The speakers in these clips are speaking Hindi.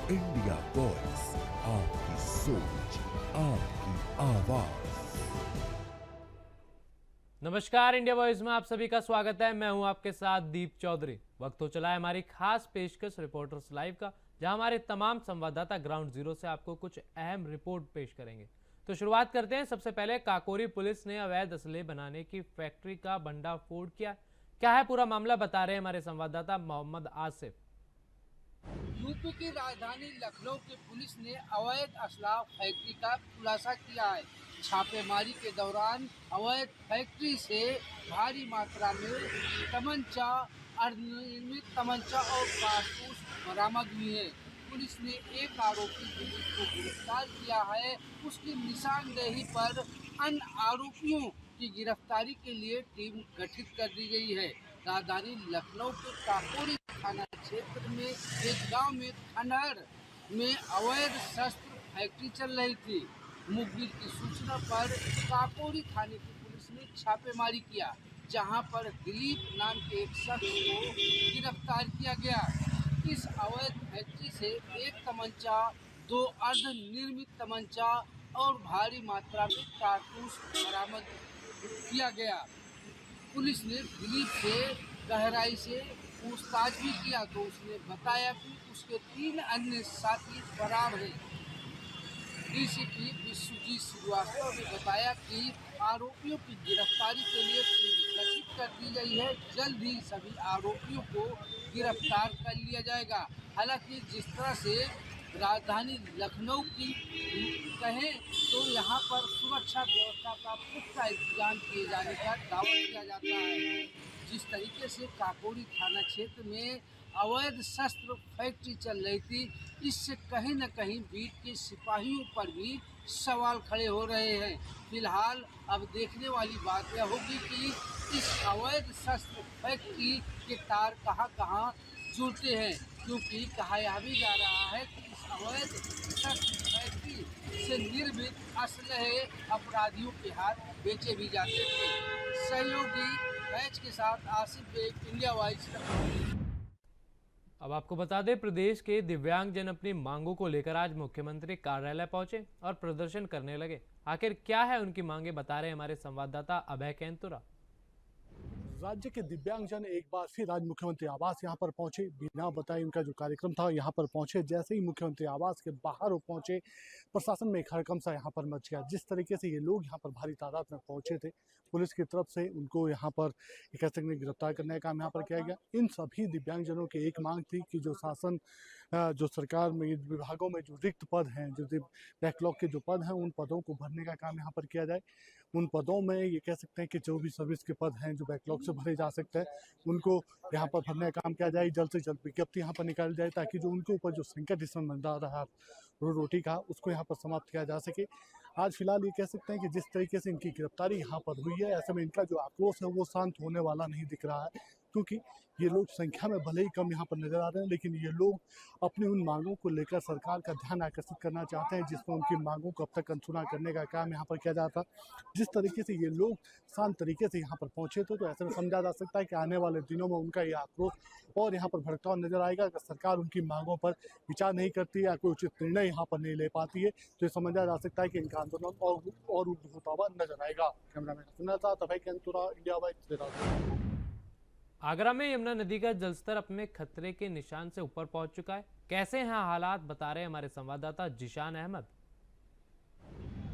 इंडिया वॉइस, आपकी सोच, आपकी आवाज। नमस्कार, इंडिया वॉइस में आप सभी का स्वागत है। मैं हूं आपके साथ दीप चौधरी। वक्त हो चला है हमारी खास पेशकश रिपोर्टर्स लाइव का, जहां हमारे तमाम संवाददाता ग्राउंड जीरो से आपको कुछ अहम रिपोर्ट पेश करेंगे। तो शुरुआत करते हैं। सबसे पहले काकोरी पुलिस ने अवैध असले बनाने की फैक्ट्री का भंडाफोड़ किया। क्या है पूरा मामला, बता रहे हैं हमारे संवाददाता मोहम्मद आसिफ। यूपी की राजधानी लखनऊ की पुलिस ने अवैध असला फैक्ट्री का खुलासा किया है। छापेमारी के दौरान अवैध फैक्ट्री से भारी मात्रा में तमंचा, अर्धनिर्मित तमंचा और कारतूस बरामद हुए हैं। पुलिस ने एक आरोपी दिलीप को गिरफ्तार किया है। उसकी निशानदेही पर अन्य आरोपियों की गिरफ्तारी के लिए टीम गठित कर दी गई है। राजधानी लखनऊ के काकोरी थाना क्षेत्र में एक गांव में खंडहर में अवैध शस्त्र फैक्ट्री चल रही थी। मुखबिर की सूचना पर काकोरी थाने की पुलिस ने छापेमारी किया, जहां पर दिलीप नाम के एक शख्स को गिरफ्तार किया गया। इस अवैध फैक्ट्री से एक तमंचा, 2 अर्धनिर्मित तमंचा और भारी मात्रा में कारतूस बरामद किया गया। पुलिस ने दिलीप से गहराई से पूछताछ भी किया तो उसने बताया कि उसके 3 अन्य साथी फरार हैं। डीसीपी विश्वजीत श्रीवास्तव ने बताया कि आरोपियों की गिरफ्तारी के लिए टीम गठित कर दी गई है। जल्द ही सभी आरोपियों को गिरफ्तार कर लिया जाएगा। हालांकि जिस तरह से राजधानी लखनऊ की कहें तो यहाँ पर सुरक्षा व्यवस्था का पुख्ता इंतजाम किए जाने का दावा किया जाता है। जिस तरीके से काकोरी थाना क्षेत्र में अवैध शस्त्र फैक्ट्री चल रही थी, इससे कहीं न कहीं बीट के सिपाहियों पर भी सवाल खड़े हो रहे हैं। फिलहाल अब देखने वाली बात यह होगी कि इस अवैध शस्त्र फैक्ट्री के तार कहां-कहां जुड़ते हैं, क्योंकि कहा यह भी जा रहा है कि इस अवैध शस्त्र फैक्ट्री से निर्मित असलहे अपराधियों के हाथ बेचे भी जाते थे। सहयोगी मैच के साथ आसिफ बेग, इंडिया वॉइस। अब आपको बता दें, प्रदेश के दिव्यांगजन अपनी मांगों को लेकर आज मुख्यमंत्री कार्यालय पहुंचे और प्रदर्शन करने लगे। आखिर क्या है उनकी मांगे, बता रहे हमारे संवाददाता अभय कैंतुरा। राज्य के दिव्यांगजन एक बार फिर आज मुख्यमंत्री आवास यहाँ पर पहुंचे। बिना बताए उनका जो कार्यक्रम था यहाँ पर पहुंचे। जैसे ही मुख्यमंत्री आवास के बाहर वो पहुंचे, प्रशासन में एक हड़कंप सा यहाँ पर मच गया। जिस तरीके से ये लोग यहाँ पर भारी तादाद में पहुंचे थे, पुलिस की तरफ से उनको यहाँ पर कह सकते हैं गिरफ्तार करने का काम यहाँ पर किया गया। इन सभी दिव्यांगजनों की एक मांग थी कि जो शासन, जो सरकार में विभागों में जो रिक्त पद हैं, जो बैकलॉग के जो पद हैं, उन पदों को भरने का काम यहाँ पर किया जाए। उन पदों में ये कह सकते हैं कि जो भी सर्विस के पद हैं जो बैकलॉग से भरे जा सकते हैं, उनको यहाँ पर भरने का काम किया जाए। जल्द से जल्द विज्ञप्ति यहाँ पर निकाली जाए, ताकि जो उनके ऊपर जो संकट इस समय मंडरा रहा रोटी का, उसको यहाँ पर समाप्त किया जा सके। आज फिलहाल ये कह सकते हैं कि जिस तरीके से इनकी गिरफ्तारी यहाँ पर हुई है, ऐसे में इनका जो आक्रोश है वो शांत होने वाला नहीं दिख रहा है, क्योंकि ये लोग संख्या में भले ही कम यहाँ पर नजर आ रहे हैं, लेकिन ये लोग अपनी उन मांगों को लेकर सरकार का ध्यान आकर्षित करना चाहते हैं, जिसमें उनकी मांगों को अब तक अनसुना करने का काम यहाँ पर किया जाता। जिस तरीके से ये लोग शांत तरीके से यहाँ पर पहुंचे थे, तो ऐसे में समझा जा सकता है कि आने वाले दिनों में उनका ये आक्रोश और यहाँ पर भड़कता हुआ नजर आएगा। अगर सरकार उनकी मांगों पर विचार नहीं करती या कोई उचित निर्णय यहाँ पर नहीं ले पाती है, तो ये समझा जा सकता है कि इनका आंदोलन और उग्र होता हुआ नजर आएगा। कैमरामैन सुनना था अभय कैंतुरा, इंडिया वॉइस। आगरा में यमुना नदी का जलस्तर अपने खतरे के निशान से ऊपर पहुंच चुका है। कैसे हैं हालात, बता रहे हमारे संवाददाता जिशान अहमद।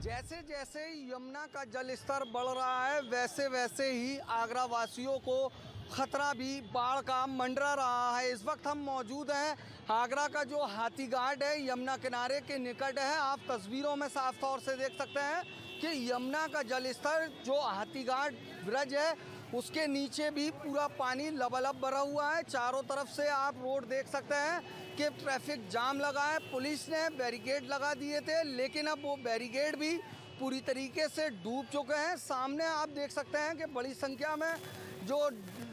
जैसे जैसे यमुना का जल स्तर बढ़ रहा है, वैसे वैसे ही आगरा वासियों को खतरा भी बाढ़ का मंडरा रहा है। इस वक्त हम मौजूद हैं आगरा का जो हाथी घाट है, यमुना किनारे के निकट है। आप तस्वीरों में साफ तौर से देख सकते हैं कि यमुना का जल स्तर जो हाथी घाट ब्रिज है उसके नीचे भी पूरा पानी लबालब भरा हुआ है। चारों तरफ से आप रोड देख सकते हैं कि ट्रैफिक जाम लगा है। पुलिस ने बैरिकेड लगा दिए थे, लेकिन अब वो बैरिकेड भी पूरी तरीके से डूब चुके हैं। सामने आप देख सकते हैं कि बड़ी संख्या में जो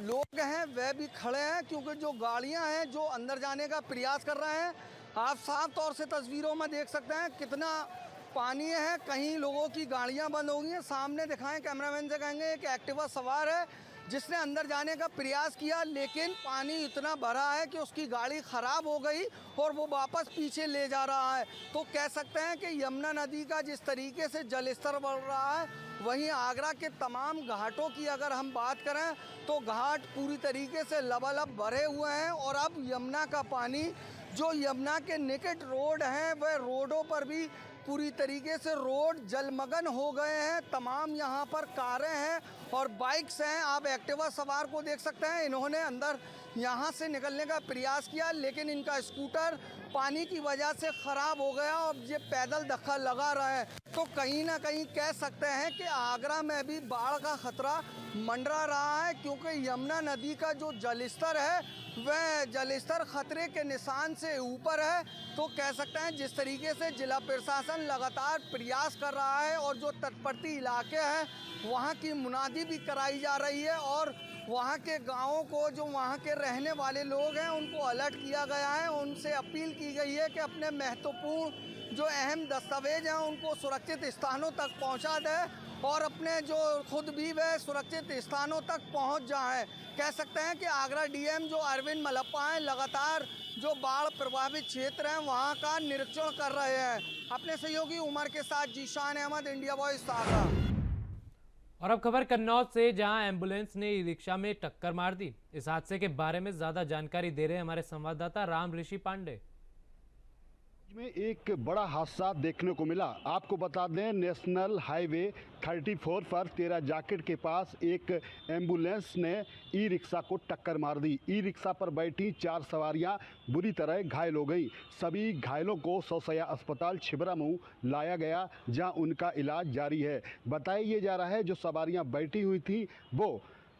लोग हैं वह भी खड़े हैं, क्योंकि जो गाड़ियां हैं जो अंदर जाने का प्रयास कर रहे हैं। आप साफ तौर से तस्वीरों में देख सकते हैं कितना पानी है। कहीं लोगों की गाड़ियां बंद हो गई हैं। सामने दिखाएं, कैमरामैन से कहेंगे कि एक्टिवा सवार है जिसने अंदर जाने का प्रयास किया, लेकिन पानी इतना भरा है कि उसकी गाड़ी ख़राब हो गई और वो वापस पीछे ले जा रहा है। तो कह सकते हैं कि यमुना नदी का जिस तरीके से जलस्तर बढ़ रहा है, वहीं आगरा के तमाम घाटों की अगर हम बात करें तो घाट पूरी तरीके से लबालब भरे हुए हैं। और अब यमुना का पानी जो यमुना के निकट रोड हैं, वह रोडों पर भी पूरी तरीके से रोड जलमग्न हो गए हैं। तमाम यहाँ पर कारें हैं और बाइक्स हैं। आप एक्टिवा सवार को देख सकते हैं, इन्होंने अंदर यहाँ से निकलने का प्रयास किया, लेकिन इनका स्कूटर पानी की वजह से ख़राब हो गया और ये पैदल धक्का लगा रहे हैं। तो कहीं ना कहीं कह सकते हैं कि आगरा में भी बाढ़ का खतरा मंडरा रहा है, क्योंकि यमुना नदी का जो जलस्तर है वह जलस्तर खतरे के निशान से ऊपर है। तो कह सकते हैं जिस तरीके से जिला प्रशासन लगातार प्रयास कर रहा है और जो तटवर्ती इलाके हैं वहाँ की मुनादी भी कराई जा रही है और वहाँ के गाँवों को, जो वहाँ के रहने वाले लोग हैं, उनको अलर्ट किया गया है। उनसे अपील की गई है कि अपने महत्वपूर्ण जो अहम दस्तावेज हैं उनको सुरक्षित स्थानों तक पहुँचा दें और अपने जो खुद भी वह सुरक्षित स्थानों तक पहुँच जाएं। कह सकते हैं कि आगरा डीएम जो अरविंद मलप्पा हैं लगातार जो बाढ़ प्रभावित क्षेत्र हैं वहाँ का निरीक्षण कर रहे हैं। अपने सहयोगी उमर के साथ जीशान अहमद, इंडिया वॉइस, आगरा। और अब खबर कन्नौज से, जहां एम्बुलेंस ने ई रिक्शा में टक्कर मार दी। इस हादसे के बारे में ज्यादा जानकारी दे रहे हैं हमारे संवाददाता राम ऋषि पांडे। में एक बड़ा हादसा देखने को मिला। आपको बता दें, नेशनल हाईवे 34 पर 13 जाकेट के पास एक एम्बुलेंस ने ई रिक्शा को टक्कर मार दी। ई रिक्शा पर बैठी 4 सवारियां बुरी तरह घायल हो गई। सभी घायलों को सौसैया अस्पताल छिबरामऊ लाया गया, जहां उनका इलाज जारी है। बताया जा रहा है जो सवारियां बैठी हुई थी वो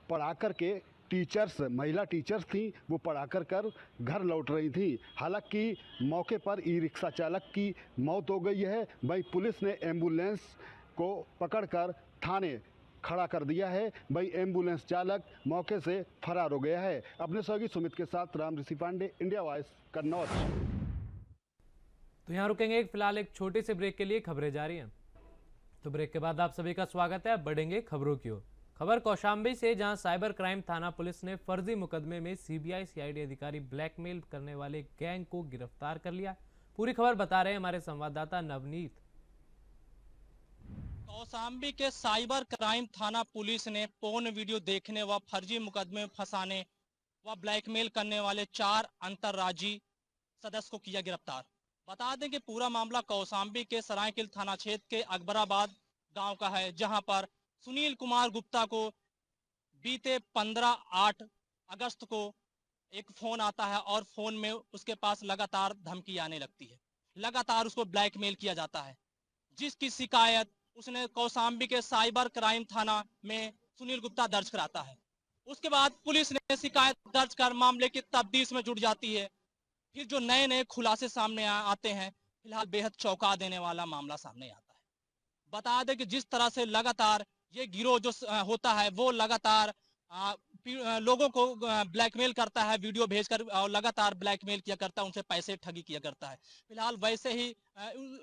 पढ़ाकर के टीचर्स, महिला टीचर्स थी, वो पढ़ाकर कर घर लौट रही थी। हालांकि मौके पर ई रिक्शा चालक की मौत हो गई है। वहीं पुलिस ने एम्बुलेंस को पकड़कर थाने खड़ा कर दिया है। वहीं एम्बुलेंस चालक मौके से फरार हो गया है। अपने सहयोगी सुमित के साथ राम ऋषि पांडे, इंडिया वॉइस, कन्नौज। तो यहाँ रुकेंगे फिलहाल एक छोटे से ब्रेक के लिए, खबरें जारी हैं। तो ब्रेक के बाद आप सभी का स्वागत है। बढ़ेंगे खबरों की ओर। खबर कौशाम्बी से, जहां साइबर क्राइम थाना पुलिस ने फर्जी मुकदमे में सीबीआई सीआईडी अधिकारी ब्लैकमेल करने वाले गैंग को गिरफ्तार कर लिया। पूरी खबर बता रहे हैं हमारे संवाददाता नवनीत। कौशाम्बी के साइबर क्राइम थाना पुलिस ने पोर्न वीडियो देखने व फर्जी मुकदमे में फंसाने व ब्लैकमेल करने वाले 4 अंतर्राज्यीय सदस्य को किया गिरफ्तार। बता दें कि पूरा मामला कौशाम्बी के सरायकिल थाना क्षेत्र के अकबराबाद गांव का है, जहां पर सुनील कुमार गुप्ता को बीते 15 अगस्त को एक फोन आता है और फोन में उसके पास लगातार धमकी आने लगती है। लगातार उसको ब्लैकमेल किया जाता है, जिसकी शिकायत उसने कौशाम्बी के साइबर क्राइम थाना में सुनील गुप्ता दर्ज कराता है। उसके बाद पुलिस ने शिकायत दर्ज कर मामले की तफ्तीश में जुट जाती है। फिर जो नए नए खुलासे सामने आते हैं, फिलहाल बेहद चौंका देने वाला मामला सामने आता है। बता दें कि जिस तरह से लगातार ये गिरोह जो होता है वो लगातार लोगों को ब्लैकमेल करता है, वीडियो भेजकर, और लगातार ब्लैकमेल किया करता है, उनसे पैसे ठगी किया करता है। फिलहाल वैसे ही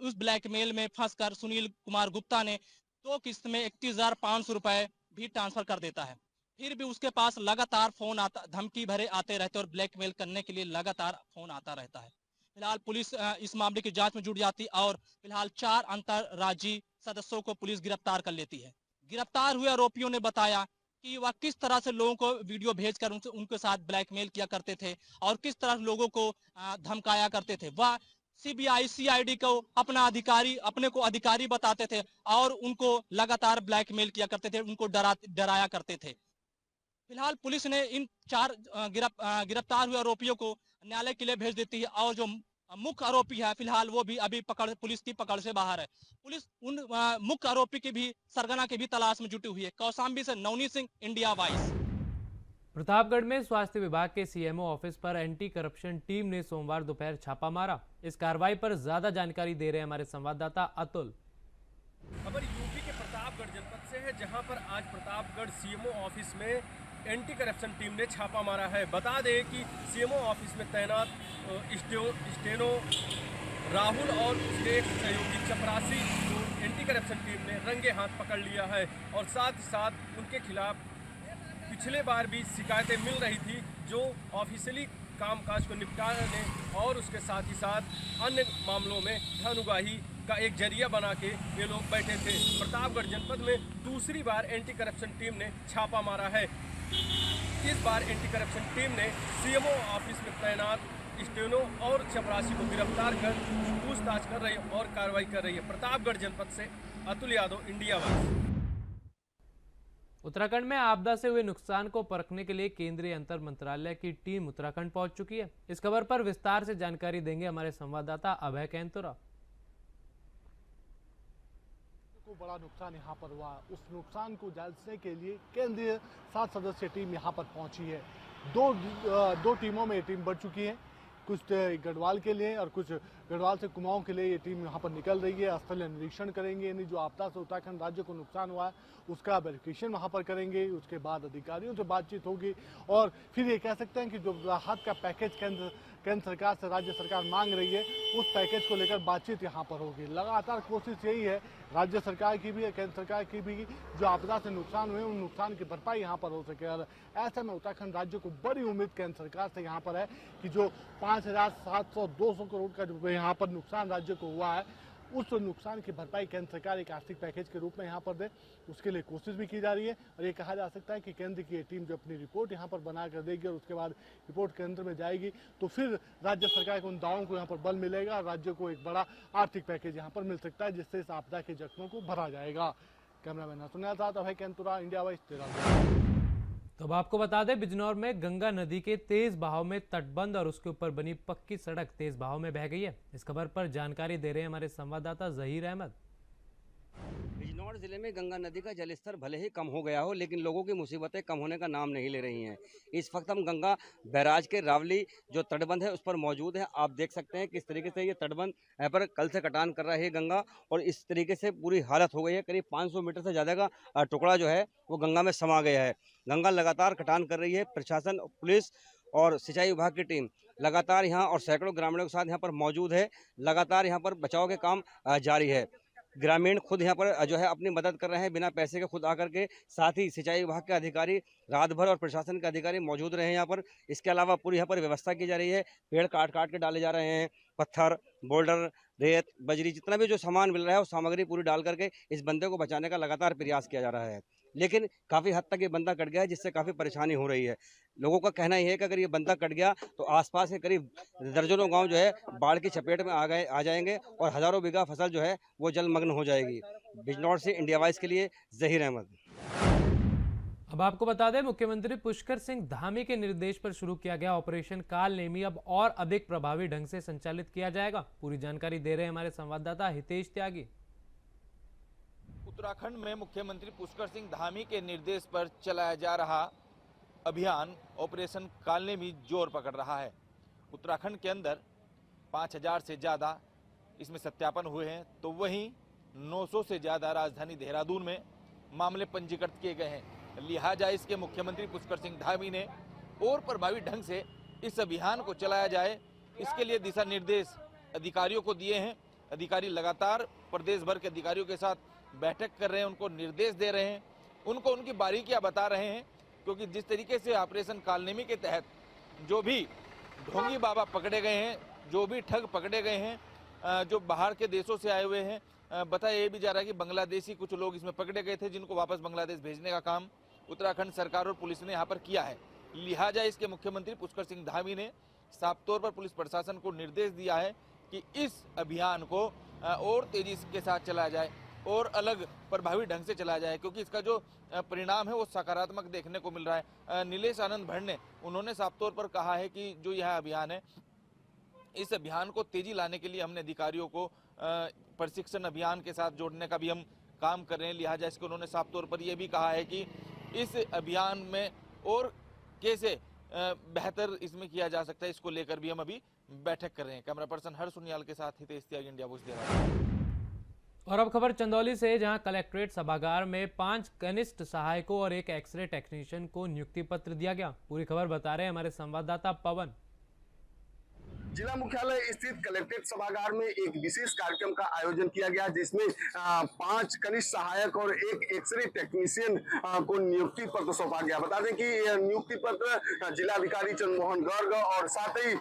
उस ब्लैकमेल में फंसकर सुनील कुमार गुप्ता ने 2 किस्त में 31,500 रुपए भी ट्रांसफर कर देता है। फिर भी उसके पास लगातार फोन आता, धमकी भरे आते रहते और ब्लैकमेल करने के लिए लगातार फोन आता रहता है। फिलहाल पुलिस इस मामले की जांच में जुट जाती और फिलहाल 4 अंतर्राज्यीय सदस्यों को पुलिस गिरफ्तार कर लेती है। गिरफ्तार हुए आरोपियों ने बताया कि वह किस तरह से लोगों को वीडियो भेजकर उनके साथ ब्लैकमेल किया करते थे और किस तरह लोगों को धमकाया करते थे। वह सीबीआई सीआईडी को अपने को अधिकारी बताते थे और उनको लगातार ब्लैकमेल किया करते थे, उनको डराया करते थे। फिलहाल पुलिस ने इन 4 गिरफ्तार हुए आरोपियों को न्यायालय के लिए भेज देती है और जो मुख्य आरोपी है फिलहाल वो भी अभी पुलिस की पकड़ से बाहर है। पुलिस उन मुख्य आरोपी की भी, सरगना की भी तलाश में जुटी हुई है। कौशाम्बी से नवनीत सिंह, इंडिया वॉइस। प्रतापगढ़ में स्वास्थ्य विभाग के सीएमओ ऑफिस पर एंटी करप्शन टीम ने सोमवार दोपहर छापा मारा। इस कार्रवाई पर ज्यादा जानकारी दे रहे हैं हमारे संवाददाता अतुल। खबर यूपी के प्रतापगढ़ जनपद से है, जहां पर आज प्रतापगढ़ सीएमओ ऑफिस में एंटी करप्शन टीम ने छापा मारा है। बता दें कि सीएमओ ऑफिस में तैनात स्टेनो राहुल और उसके एक सहयोगी चपरासी को एंटी करप्शन टीम ने रंगे हाथ पकड़ लिया है और साथ ही साथ उनके खिलाफ पिछले बार भी शिकायतें मिल रही थी, जो ऑफिशियली कामकाज को निपटाने और उसके साथ ही साथ अन्य मामलों में धन उगाही का एक जरिया बना के ये लोग बैठे थे। प्रतापगढ़ जनपद में दूसरी बार एंटी करप्शन टीम ने छापा मारा है। इस बार एंटी करप्शन टीम ने सीएमओ ऑफिस में तैनात स्टेनो और चपरासी को गिरफ्तार कर पूछताछ कर रही है और कार्रवाई कर रही है। प्रतापगढ़ जनपद से अतुल यादव, इंडिया वाइज। उत्तराखंड में आपदा से हुए नुकसान को परखने के लिए केंद्रीय अंतर मंत्रालय की टीम उत्तराखंड पहुंच चुकी है। इस खबर पर विस्तार से जानकारी देंगे हमारे संवाददाता अभय कैंतुरा। को बड़ा नुकसान यहाँ पर हुआ, उस नुकसान को जांचने के लिए केंद्रीय 7 सदस्यीय टीम यहाँ पर पहुंची है। दो टीमों में टीम बढ़ चुकी है, कुछ गढ़वाल के लिए और कुछ गढ़वाल से कुमाऊं के लिए ये टीम यहाँ पर निकल रही है। स्थलीय निरीक्षण करेंगे, यानी जो आपदा से उत्तराखंड राज्य को नुकसान हुआ है उसका वेरिफिकेशन वहाँ पर करेंगे। उसके बाद अधिकारियों से बातचीत होगी और फिर ये कह सकते हैं कि जो राहत का पैकेज केंद्र सरकार से राज्य सरकार मांग रही है उस पैकेज को लेकर बातचीत यहाँ पर होगी। लगातार कोशिश यही है राज्य सरकार की भी, केंद्र सरकार की भी, जो आपदा से नुकसान हुए उन नुकसान की भरपाई यहाँ पर हो सके। और ऐसे में उत्तराखंड राज्य को बड़ी उम्मीद केंद्र सरकार से यहाँ पर है कि जो 5,700-200 करोड़ का जो यहाँ पर नुकसान राज्य को हुआ है उस नुकसान की भरपाई केंद्र सरकार एक आर्थिक पैकेज के रूप में यहाँ पर दे, उसके लिए कोशिश भी की जा रही है। और ये कहा जा सकता है कि केंद्र की ये टीम जो अपनी रिपोर्ट यहाँ पर बना कर देगी और उसके बाद रिपोर्ट केंद्र में जाएगी तो फिर राज्य सरकार के उन दावों को यहाँ पर बल मिलेगा और राज्य को एक बड़ा आर्थिक पैकेज यहाँ पर मिल सकता है, जिससे इस आपदा के जख्मों को भरा जाएगा। कैमरामैन हसनैन साथ अभय कैंतुरा, इंडिया वाइज, 13। तो अब आपको बता दें, बिजनौर में गंगा नदी के तेज बहाव में तटबंध और उसके ऊपर बनी पक्की सड़क तेज बहाव में बह गई है। इस खबर पर जानकारी दे रहे हैं हमारे संवाददाता जहीर अहमद। बिजनौर जिले में गंगा नदी का जलस्तर भले ही कम हो गया हो, लेकिन लोगों की मुसीबतें कम होने का नाम नहीं ले रही हैं। इस वक्त हम गंगा बैराज के रावली जो तटबंध है उस पर मौजूद है। आप देख सकते हैं किस तरीके से ये तटबंध यहाँ पर कल से कटान कर रहा है गंगा, और इस तरीके से पूरी हालत हो गई है। करीब 500 मीटर से ज़्यादा का टुकड़ा जो है वो गंगा में समा गया है। गंगा लगातार कटान कर रही है। प्रशासन, पुलिस और सिंचाई विभाग की टीम लगातार यहाँ और सैकड़ों ग्रामीणों के साथ यहाँ पर मौजूद है। लगातार यहाँ पर बचाव के काम जारी है। ग्रामीण खुद यहाँ पर जो है अपनी मदद कर रहे हैं बिना पैसे के, खुद आकर के। साथ ही सिंचाई विभाग के अधिकारी रात भर और प्रशासन के अधिकारी मौजूद रहे हैं यहाँ पर। इसके अलावा पूरी यहाँ पर व्यवस्था की जा रही है। पेड़ काट काट के डाले जा रहे हैं, पत्थर, बोल्डर, रेत, बजरी, जितना भी जो सामान मिल रहा है वो सामग्री पूरी डाल करके इस बंदे को बचाने का लगातार प्रयास किया जा रहा है। लेकिन काफ़ी हद तक ये बंदा कट गया है, जिससे काफ़ी परेशानी हो रही है। लोगों का कहना यह है कि अगर ये बंदा कट गया तो आसपास के करीब दर्जनों गांव जो है बाढ़ की चपेट में आ जाएंगे और हजारों बीघा फसल जो है वो जलमग्न हो जाएगी। बिजनौर से इंडिया वाइज के लिए जहीर अहमद। अब आपको बता दें, मुख्यमंत्री पुष्कर सिंह धामी के निर्देश पर शुरू किया गया ऑपरेशन काल नेमी अब और अधिक प्रभावी ढंग से संचालित किया जाएगा। पूरी जानकारी दे रहे हैं हमारे संवाददाता हितेश त्यागी। उत्तराखंड में मुख्यमंत्री पुष्कर सिंह धामी के निर्देश पर चलाया जा रहा अभियान ऑपरेशन कालने में जोर पकड़ रहा है। उत्तराखंड के अंदर 5000 से ज़्यादा इसमें सत्यापन हुए हैं, तो वहीं 900 से ज़्यादा राजधानी देहरादून में मामले पंजीकृत किए गए हैं। लिहाजा इसके मुख्यमंत्री पुष्कर सिंह धामी ने और प्रभावी ढंग से इस अभियान को चलाया जाए, इसके लिए दिशा निर्देश अधिकारियों को दिए हैं। अधिकारी लगातार प्रदेश भर के अधिकारियों के साथ बैठक कर रहे हैं, उनको निर्देश दे रहे हैं, उनको उनकी बारीकियां बता रहे हैं। क्योंकि जिस तरीके से ऑपरेशन कालनेमी के तहत जो भी ढोंगी बाबा पकड़े गए हैं, जो भी ठग पकड़े गए हैं, जो बाहर के देशों से आए हुए हैं, बताया ये भी जा रहा है कि बांग्लादेशी कुछ लोग इसमें पकड़े गए थे, जिनको वापस बांग्लादेश भेजने का काम उत्तराखंड सरकार और पुलिस ने यहाँ पर किया है। लिहाजा इसके मुख्यमंत्री पुष्कर सिंह धामी ने साफ तौर पर पुलिस प्रशासन को निर्देश दिया है कि इस अभियान को और तेजी के साथ चलाया जाए और अलग प्रभावी ढंग से चलाया जाए, क्योंकि इसका जो परिणाम है वो सकारात्मक देखने को मिल रहा है। नीलेश आनंद भट्ट ने उन्होंने साफ तौर पर कहा है कि जो यह अभियान है, इस अभियान को तेजी लाने के लिए हमने अधिकारियों को प्रशिक्षण अभियान के साथ जोड़ने का भी हम काम कर रहे हैं। लिहाजा इसको उन्होंने साफ तौर पर यह भी कहा है कि इस अभियान में और कैसे बेहतर इसमें किया जा सकता है, इसको लेकर भी हम अभी बैठक कर रहे हैं। कैमरा पर्सन हर्ष सुनियाल के साथ हितेश त्यागी, इंडिया वॉइस दे रहा है। और अब खबर चंदौली से, जहां कलेक्ट्रेट सभागार में 5 कनिष्ठ सहायकों और एक एक्सरे टेक्नीशियन को नियुक्ति पत्र दिया गया। पूरी खबर बता रहे हैं हमारे संवाददाता पवन। जिला मुख्यालय स्थित कलेक्ट्रेट सभागार में एक विशेष कार्यक्रम का आयोजन किया गया, जिसमें 5 कनिष्ठ सहायक और एक एक्सरे टेक्नीशियन को नियुक्ति पत्र सौंपा गया। बता दें कि यह नियुक्ति पत्र जिलाधिकारी चंद्रमोहन गर्ग और साथ ही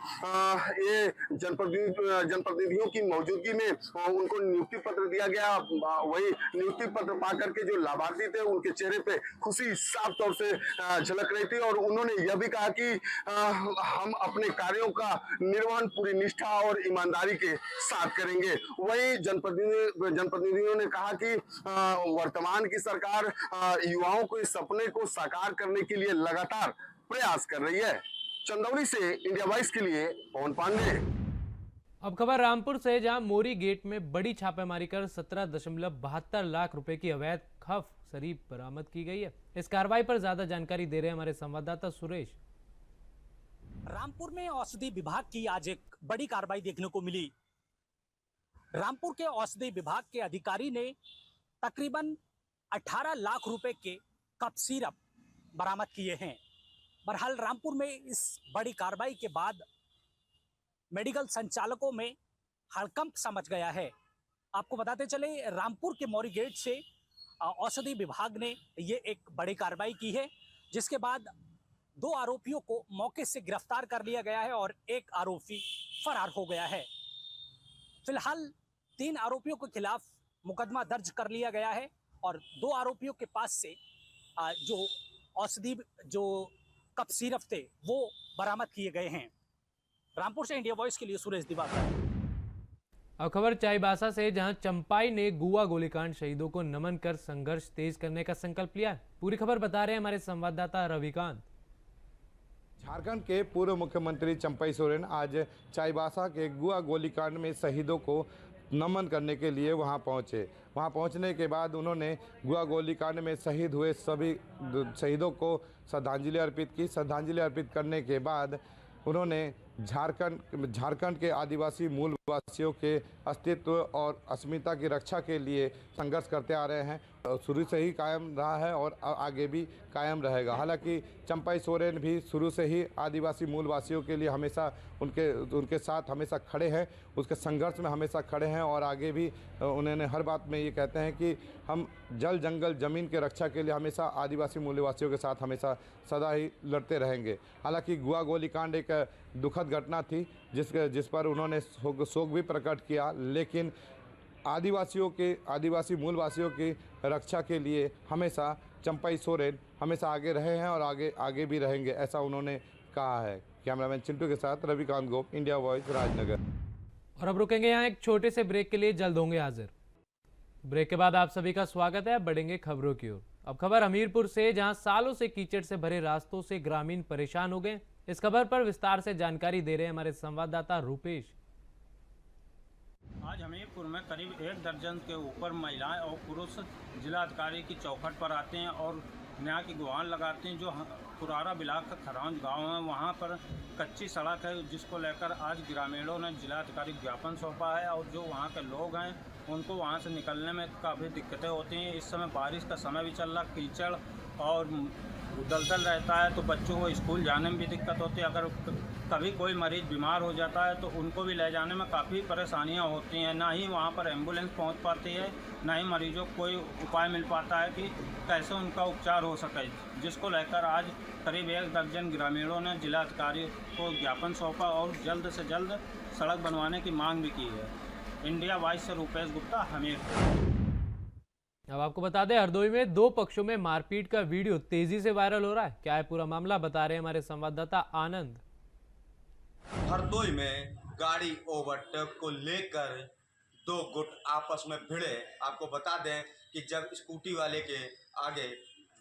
ये जनप्रतिनिधियों की मौजूदगी में उनको नियुक्ति पत्र दिया गया। वही नियुक्ति पत्र पा करके जो लाभार्थी थे उनके चेहरे पे खुशी साफ तौर से झलक रही थी और उन्होंने यह भी कहा कि हम अपने कार्यों का निर्वहन पूरी निष्ठा और ईमानदारी के साथ करेंगे। वही जनप्रतिनिधियों ने कहा कि वर्तमान की सरकार युवाओं को इस सपने को साकार करने के लिए लगातार प्रयास कर रही है। चंदौली से इंडिया वॉइस के लिए पवन पांडे। अब खबर रामपुर से, जहां मोरी गेट में बड़ी छापेमारी कर 17.72 लाख रुपए की अवैध खफ शरीफ बरामद की गई है। इस कार्रवाई पर ज्यादा जानकारी दे रहे हैं हमारे संवाददाता सुरेश। रामपुर में औषधि विभाग की आज एक बड़ी कार्रवाई देखने को मिली। रामपुर के औषधि विभाग के अधिकारी ने तकरीबन 18 लाख रुपए के कफ सिरप बरामद किए हैं। बहरहाल रामपुर में इस बड़ी कार्रवाई के बाद मेडिकल संचालकों में हड़कंप समझ गया है। आपको बताते चले, रामपुर के मौरी गेट से औषधि विभाग ने ये एक बड़ी कार्रवाई की है, जिसके बाद 2 आरोपियों को मौके से गिरफ्तार कर लिया गया है और एक आरोपी फरार हो गया है। फिलहाल 3 आरोपियों के खिलाफ मुकदमा दर्ज कर लिया गया है और 2 आरोपियों के पास से जो औषधि जो कफ सिरप थे वो बरामद किए गए हैं। रामपुर से इंडिया वॉइस के लिए सुरेश दिवाकर। अब खबर चाईबासा से, जहां चंपाई ने गुआ गोलीकांड शहीदों को नमन कर संघर्ष तेज करने का संकल्प लिया। पूरी खबर बता रहे हैं हमारे संवाददाता रविकांत। झारखंड के पूर्व मुख्यमंत्री चंपाई सोरेन आज चाईबासा के गुआ गोलीकांड में शहीदों को नमन करने के लिए वहां पहुंचे। वहां पहुंचने के बाद उन्होंने गुआ गोलीकांड में शहीद हुए सभी शहीदों को श्रद्धांजलि अर्पित की। श्रद्धांजलि अर्पित करने के बाद उन्होंने झारखंड के आदिवासी मूल वासियों के अस्तित्व और अस्मिता की रक्षा के लिए संघर्ष करते आ रहे हैं। शुरू से ही कायम रहा है और आगे भी कायम रहेगा। हालांकि चंपाई सोरेन भी शुरू से ही आदिवासी मूल वासियों के लिए हमेशा उनके साथ हमेशा खड़े हैं, उसके संघर्ष में हमेशा खड़े हैं और आगे भी उन्होंने हर बात में ये कहते हैं कि हम जल जंगल ज़मीन के रक्षा के लिए हमेशा आदिवासी मूलवासियों के साथ हमेशा सदा ही लड़ते रहेंगे। हालांकि गुआ गोलीकांड एक दुखद घटना थी जिस पर उन्होंने शोक भी प्रकट किया, लेकिन आदिवासी मूलवासियों की रक्षा के लिए हमेशा चंपाई सोरेन हमेशा आगे रहे हैं और आगे भी रहेंगे, ऐसा उन्होंने कहा है। कैमरामैन चिंटू के साथ रविकांत गोप, इंडिया वॉइस, राजनगर। और अब रुकेंगे यहाँ एक छोटे से ब्रेक के लिए, जल्द होंगे हाजिर। ब्रेक के बाद आप सभी का स्वागत है। बढ़ेंगे खबरों की ओर। अब खबर हमीरपुर से, जहां सालों से कीचड़ से भरे रास्तों से ग्रामीण परेशान हो गए। इस खबर पर विस्तार से जानकारी दे रहे हैं हमारे संवाददाता रूपेश। आज हमीरपुर में करीब 1 दर्जन के ऊपर महिलाएं और पुरुष जिलाधिकारी की चौखट पर आते हैं और न्याय की गुहार लगाते हैं। जो पुरारा ब्लॉक का खरांज गांव है, वहां पर कच्ची सड़क है, जिसको लेकर आज ग्रामीणों ने जिलाधिकारी ज्ञापन सौंपा है और जो वहां के लोग हैं उनको वहां से निकलने में काफ़ी दिक्कतें होती हैं। इस समय बारिश का समय भी चल रहा, कीचड़ और दलदल रहता है तो बच्चों को स्कूल जाने में भी दिक्कत होती है। अगर कभी कोई मरीज़ बीमार हो जाता है तो उनको भी ले जाने में काफ़ी परेशानियां होती हैं। ना ही वहां पर एम्बुलेंस पहुंच पाती है, ना ही मरीजों को कोई उपाय मिल पाता है कि कैसे उनका उपचार हो सके, जिसको लेकर आज करीब 1 दर्जन ग्रामीणों ने जिलाधिकारी को ज्ञापन सौंपा और जल्द से जल्द सड़क बनवाने की मांग भी की है। इंडिया वॉइस से रूपेश गुप्ता, हमीरपुर। अब आपको बता दें, हरदोई में 2 पक्षों में मारपीट का वीडियो तेजी से वायरल हो रहा है। क्या है पूरा मामला, बता रहे हैं हमारे संवाददाता आनंद। हरदोई में गाड़ी ओवरटेक को लेकर 2 गुट आपस में भिड़े। आपको बता दें कि जब स्कूटी वाले के आगे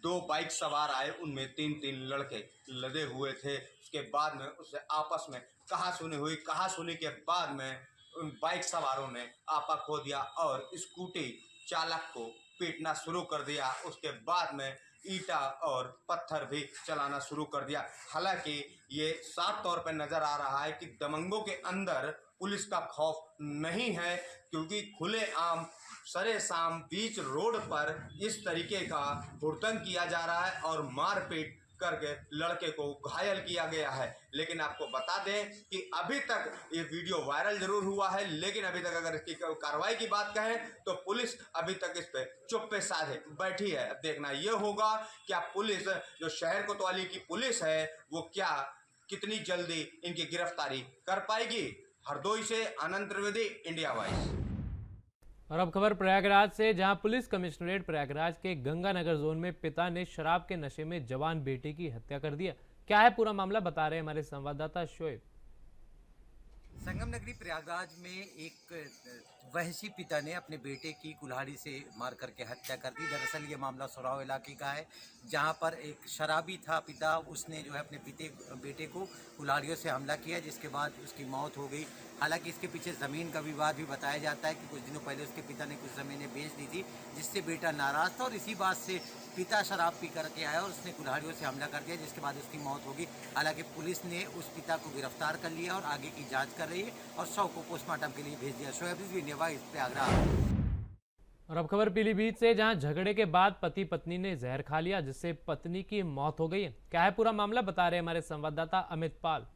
2 बाइक सवार आए, उनमें 3 लड़के लदे हुए थे। उसके बाद में उससे आपस में कहासुनी के बाद में उन बाइक सवारों ने आपा खो दिया और स्कूटी चालक को पीटना शुरू कर दिया। उसके बाद में ईंटा और पत्थर भी चलाना शुरू कर दिया। हालांकि ये साफ तौर पर नजर आ रहा है कि दबंगों के अंदर पुलिस का खौफ नहीं है, क्योंकि खुले आम सरेआम बीच रोड पर इस तरीके का हुड़दंग किया जा रहा है और मारपीट करके लड़के को घायल किया गया है। लेकिन आपको बता दें कि अभी तक ये वीडियो वायरल जरूर हुआ है, लेकिन अभी तक अगर इसकी कार्रवाई की बात कहें तो पुलिस अभी तक इस पे चुप्पे साधे बैठी है। अब देखना ये होगा क्या पुलिस, जो शहर कोतवाली की पुलिस है, वो क्या कितनी जल्दी इनकी गिरफ्तारी कर पाएगी। हरदोई से आनंद त्रिवेदी, इंडिया वॉइस। और अब खबर प्रयागराज से, जहां पुलिस कमिश्नरेट प्रयागराज के गंगानगर जोन में पिता ने शराब के नशे में जवान बेटे की हत्या कर दिया। क्या है पूरा मामला, बता रहे हैं हमारे संवाददाता शोएब। संगम नगरी प्रयागराज में एक वहशी पिता ने अपने बेटे की कुल्हाड़ी से मार करके हत्या कर दी। दरअसल ये मामला सोराव इलाके का है, जहां पर एक शराबी था पिता, उसने जो है अपने बेटे को कुल्हाड़ियों से हमला किया, जिसके बाद उसकी मौत हो गई। हालांकि इसके पीछे ज़मीन का विवाद भी बताया जाता है कि कुछ दिनों पहले उसके पिता ने कुछ ज़मीनें बेच दी थी, जिससे बेटा नाराज़ था और इसी बात से पिता शराब पी करके आया और उसने कुल्हाड़ियों से हमला कर दिया, जिसके बाद उसकी मौत होगी। हालांकि पुलिस ने उस पिता को गिरफ्तार कर लिया और आगे की जांच कर रही है और शव को पोस्टमार्टम के लिए भेज दिया। शोएब रिजवी, प्रयागराज। और अब खबर पीलीभीत से, जहां झगड़े के बाद पति पत्नी ने जहर खा लिया, जिससे पत्नी की मौत हो गई है। क्या है पूरा मामला, बता रहे हमारे संवाददाता अमित पाल।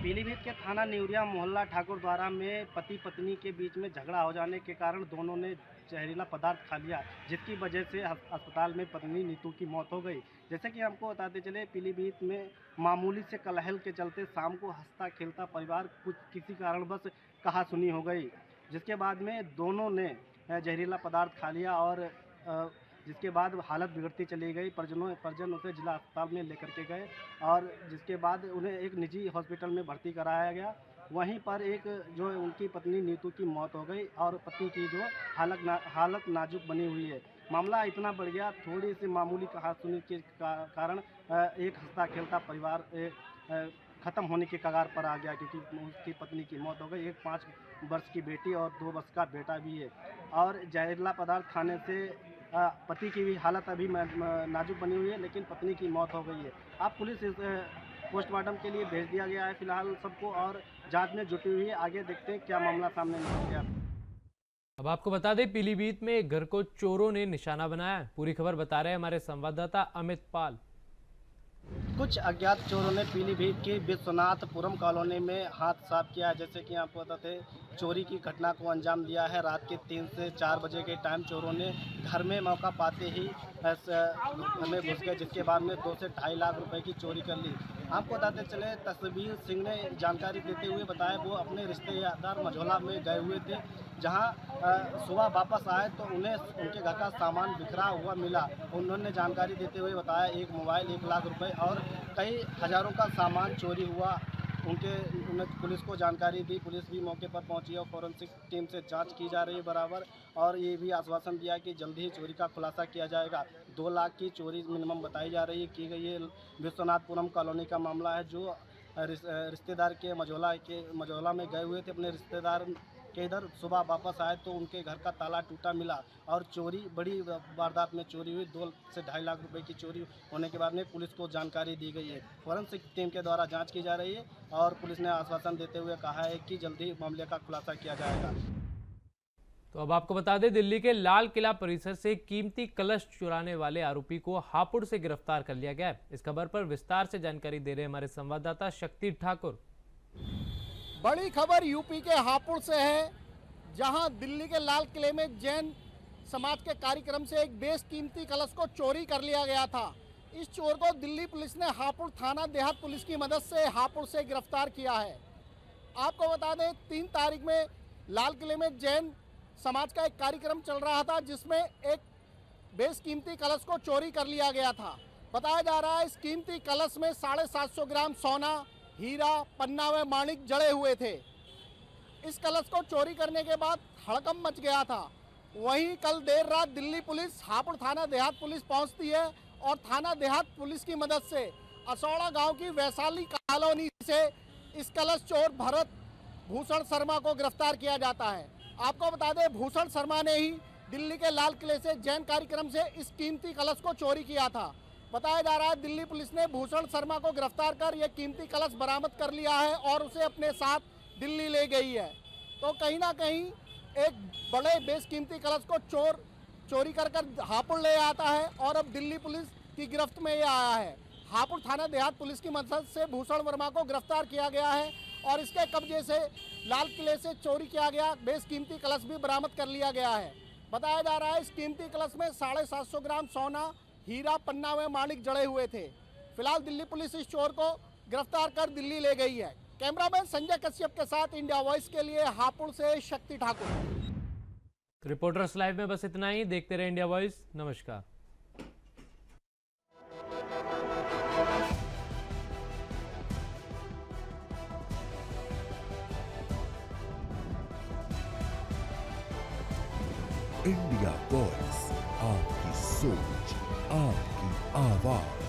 पीलीभीत के थाना न्यूरिया मोहल्ला ठाकुर द्वारा में पति पत्नी के बीच में झगड़ा हो जाने के कारण दोनों ने जहरीला पदार्थ खा लिया, जिसकी वजह से अस्पताल में पत्नी नीतू की मौत हो गई। जैसे कि हमको बताते चले, पीलीभीत में मामूली से कलहल के चलते शाम को हंसता खेलता परिवार किसी कारणवश कहासुनी हो गई, जिसके बाद में दोनों ने जहरीला पदार्थ खा लिया और जिसके बाद हालत बिगड़ती चली गई। परिजन उसे जिला अस्पताल में लेकर के गए और जिसके बाद उन्हें एक निजी हॉस्पिटल में भर्ती कराया गया। वहीं पर एक जो उनकी पत्नी नीतू की मौत हो गई और पति की जो हालत नाजुक बनी हुई है। मामला इतना बढ़ गया, थोड़ी सी मामूली कहासुनी के कारण एक हंसता खेलता परिवार ख़त्म होने के कगार पर आ गया, क्योंकि उसकी पत्नी की मौत हो गई। एक 5 वर्ष की बेटी और 2 वर्ष का बेटा भी है और जहरीला पदार्थ खाने से पति की भी हालत अभी नाजुक बनी हुई है, लेकिन पत्नी की मौत हो गई है। अब पुलिस इस पोस्टमार्टम के लिए भेज दिया गया है फिलहाल सबको और जांच में जुटी हुई है। आगे देखते हैं क्या मामला सामने निकल गया। अब आपको बता दें, पीलीभीत में एक घर को चोरों ने निशाना बनाया है। पूरी खबर बता रहे हैं हमारे संवाददाता अमित पाल। कुछ अज्ञात चोरों ने पीलीभीत की विश्वनाथपुरम कॉलोनी में हाथ साफ किया है। जैसे कि आपको बताते, चोरी की घटना को अंजाम दिया है। रात के 3 से 4 बजे के टाइम चोरों ने घर में मौका पाते ही घर में घुस गए, जिसके बाद में 2 से 2.5 लाख रुपए की चोरी कर ली। आपको बताते चले, तस्वीर सिंह ने जानकारी देते हुए बताया वो अपने रिश्तेदार मझौला में गए हुए थे, जहां सुबह वापस आए तो उन्हें उनके घर का सामान बिखरा हुआ मिला। उन्होंने जानकारी देते हुए बताया 1 मोबाइल, 1 लाख रुपए और कई हज़ारों का सामान चोरी हुआ। उन्हें पुलिस को जानकारी दी, पुलिस भी मौके पर पहुंची और फॉरेंसिक टीम से जांच की जा रही है बराबर, और ये भी आश्वासन दिया कि जल्द ही चोरी का खुलासा किया जाएगा। 2 लाख की चोरी मिनिमम बताई जा रही है की गई है। विश्वनाथपुरम कॉलोनी का मामला है, जो रिश्तेदार के मझौला में गए हुए थे अपने रिश्तेदार के इधर, सुबह वापस आए तो उनके घर का ताला टूटा मिला और चोरी बड़ी वारदात में चोरी हुई। 2 से 2.5 लाख रुपए की चोरी होने के बाद में पुलिस को जानकारी दी गई है। फॉरेंसिक टीम के द्वारा जांच की जा रही है और पुलिस ने आश्वासन देते हुए कहा है कि जल्दी मामले का खुलासा किया जाएगा। तो अब आपको बता दें, दिल्ली के लाल किला परिसर से कीमती कलश चुराने वाले आरोपी को हापुड़ से गिरफ्तार कर लिया गया है। इस खबर पर विस्तार से जानकारी दे रहे हमारे संवाददाता शक्ति ठाकुर। बड़ी खबर यूपी के हापुड़ से है, जहां दिल्ली के लाल किले में जैन समाज के कार्यक्रम से एक बेशकीमती कलश को चोरी कर लिया गया था। इस चोर को दिल्ली पुलिस ने हापुड़ थाना देहात पुलिस की मदद से हापुड़ से गिरफ्तार किया है। आपको बता दें, 3 तारीख में लाल किले में जैन समाज का एक कार्यक्रम चल रहा था, जिसमें एक बेशकीमती कलश को चोरी कर लिया गया था। बताया जा रहा है इस कीमती कलश में 750 ग्राम सोना, हीरा, पन्ना व माणिक जड़े हुए थे। इस कलश को चोरी करने के बाद हड़कंप मच गया था। वहीं कल देर रात दिल्ली पुलिस हापुड़ थाना देहात पुलिस पहुंचती है और थाना देहात पुलिस की मदद से असौड़ा गांव की वैशाली कॉलोनी से इस कलश चोर भरत भूषण शर्मा को गिरफ्तार किया जाता है। आपको बता दें, भूषण शर्मा ने ही दिल्ली के लाल किले से जैन कार्यक्रम से इस कीमती कलश को चोरी किया था। बताया जा रहा है दिल्ली पुलिस ने भूषण शर्मा को गिरफ्तार कर यह कीमती कलश बरामद कर लिया है और उसे अपने साथ दिल्ली ले गई है। तो कहीं ना कहीं एक बड़े बेशकीमती कलश को चोरी कर हापुड़ ले आता है और अब दिल्ली पुलिस की गिरफ्त में ये आया है। हापुड़ थाना देहात पुलिस की मदद से भूषण वर्मा को गिरफ्तार किया गया है और इसके कब्जे से लाल किले से चोरी किया गया बेशकीमती कलश भी बरामद कर लिया गया है। बताया जा रहा है इस कीमती कलश में 750 ग्राम सोना, हीरा, पन्ना व माणिक जड़े हुए थे। फिलहाल दिल्ली पुलिस इस चोर को गिरफ्तार कर दिल्ली ले गई है। कैमरामैन संजय कश्यप के साथ इंडिया वॉइस के लिए हापुड़ से शक्ति ठाकुर। रिपोर्टर्स लाइव में बस इतना ही। देखते रहे इंडिया वॉइस। नमस्कार। इंडिया वॉइस, आपकी सोच, आपकी आवाज।